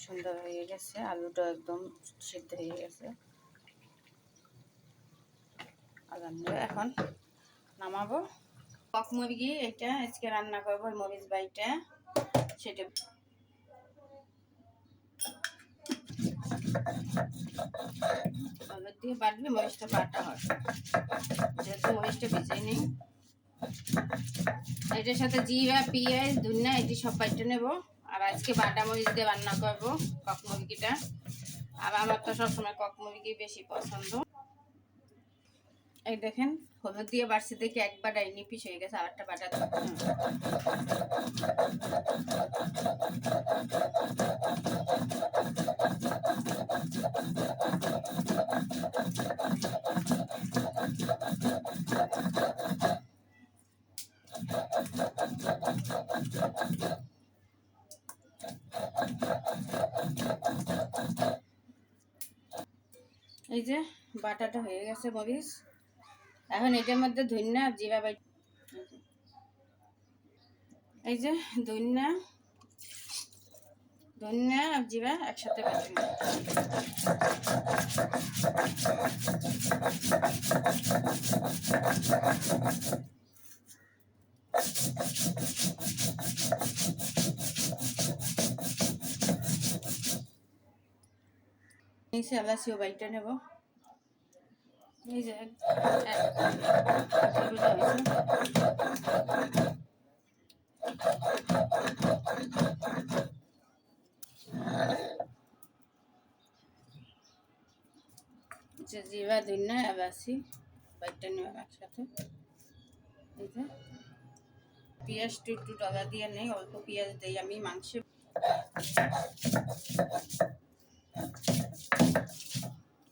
সুন্দর হয়ে গেছে, আলুটা একদম সিদ্ধ হয়ে গেছে। এখন নামাবো। কক মুরগি এটা আজকে রান্না করবো, মরিচ বাইটা সেটা হলুদ দিয়ে বাটলে মরিচটা বাটা হয়, যেহেতু মরিচটা ভিজে নিই। এটার সাথে জিরা, পেঁয়াজ, ধনিয়া এটি সব বাইটে নেব। আর আজকে বাটা মরিচ দিয়ে রান্না করবো কক মুরগিটা। আর আমার তো সবসময় কক মুরগি বেশি পছন্দ। এই দেখেন হলুদ দিয়ে বাড়ছি দেখে একবার ডাইনি পিস হয়ে গেছে, আরেকটা বাটা এই যে বাটাটা হয়ে গেছে মরিচ। এখন এটার মধ্যে ধনিয়া আর জিরা বাটা, এই যে ধনিয়া আর জিরা একসাথে বাটি নিচে এলাচিও বাইটা নেব। এই যে জিরা, ধনিয়া, এলাচি বাইটা নেব একসাথে। এই যে পেঁয়াজ একটু ডালা দিয়ে নেই, অল্প পেঁয়াজ দিই আমি মাংসে।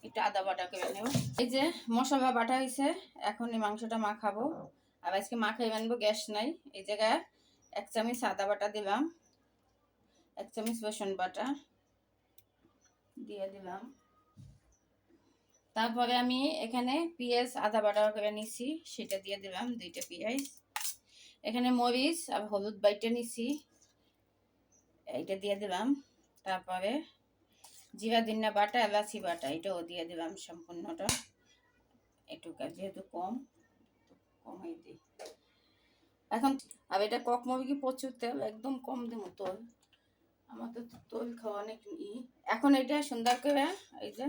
একটু আদা বাটা করে নেব। এই যে মশলা বাটা হয়েছে, এখন এই মাংসটা মাখাবো। আর আজকে মাখাই বানবো, গ্যাস নাই। এই জায়গায় 1 চামচ আদা বাটা দিলাম, 1 চামচ রসুন বাটা দিয়ে দিলাম। তারপরে আমি এখানে পেঁয়াজ আদা বাটা করে নিছি, সেটা দিয়ে দিলাম 2টা পেঁয়াজ। এখানে মরিচ আর হলুদ বাইটা নিছি, এইটা দিয়ে দিলাম। তারপরে জিরা, ধনিয়া বাটা, এলাচি বাটা এটাও দিয়ে দিলাম সম্পূর্ণটা। এটুকু যেহেতু কমই দিই এখন। আর এটা কক মুরগি প্রচুর তেল, একদম কম দেব তেল, আমার তো তেল খাওয়া অনেক ই। এখন এটা সুন্দর করে এই যে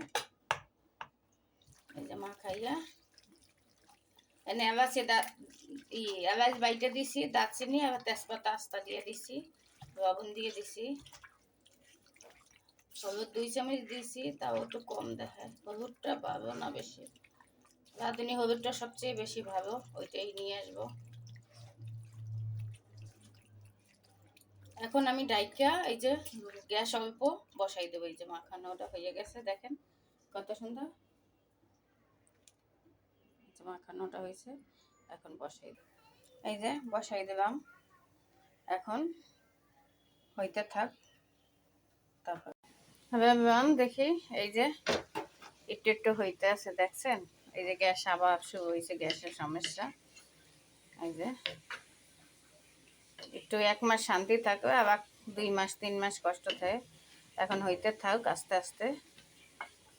মাখাইয়া এনে এলাচি এলাচ বাইটা দিছি, দারচিনি আর তেজপাতা আস্তা দিয়ে দিছি, লবণ দিয়ে দিছি, হলুদ 2 চামচ দিয়েছি, তাও একটু কম দেখায়, হলুদটা ভালো না বেশি। রাঁধুনি হলুদটা সবচেয়ে বেশি ভালো, ওইটাই নিয়ে আসবো। এখন আমি ডাইকা এই যে গ্যাস অল্প বসাই দেবো। এই যে মাখানোটা হয়ে গেছে, দেখেন কত সুন্দর মাখানোটা হয়েছে। এখন বসাই দেব, এই যে বসাই দিলাম, এখন হইতে থাক। তারপর দেখি এই যে একটু হইতে আছে, দেখছেন? এই যে গ্যাস আবার শুরু হয়েছে, গ্যাসের সমস্যা। এই যে একটু 1 মাস শান্তি থাকবে, আবার 2 মাস 3 মাস কষ্ট থাকে। এখন হইতে থাক আস্তে আস্তে।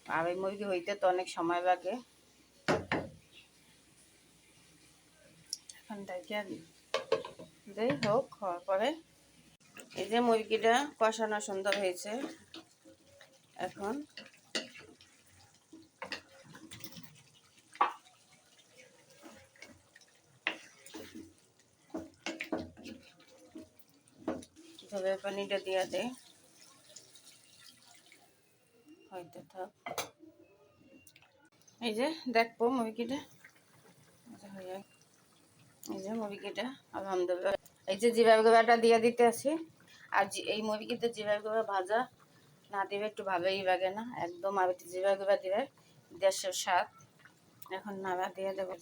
আর ওই মুরগি হইতে তো অনেক সময় লাগে। এখন দেখিয়া দেই হোক, হওয়ার পরে এই যে মুরগিটা কষানো সুন্দর হয়েছে। এখন ঝোলের পানিটা দিয়ে দেয়, হইতে থাক। এই যে দেখবো মুরগিটা, এই যে মুরগিটা আলহামদুলিল্লাহ। এই যে জিরার গুঁড়াটা দিয়ে দিতে আছি। আর এই মুরগিতে জিরার গুঁড়া ভাজা না দিলে একটু ভালোই লাগে না একদম। আর জিরার গুঁড়া দিলে দেশের স্বাদ। এখন নাড়া দিয়ে দেবো,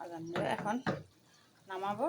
আলহামদুলিল্লাহ। এখন নামাবো।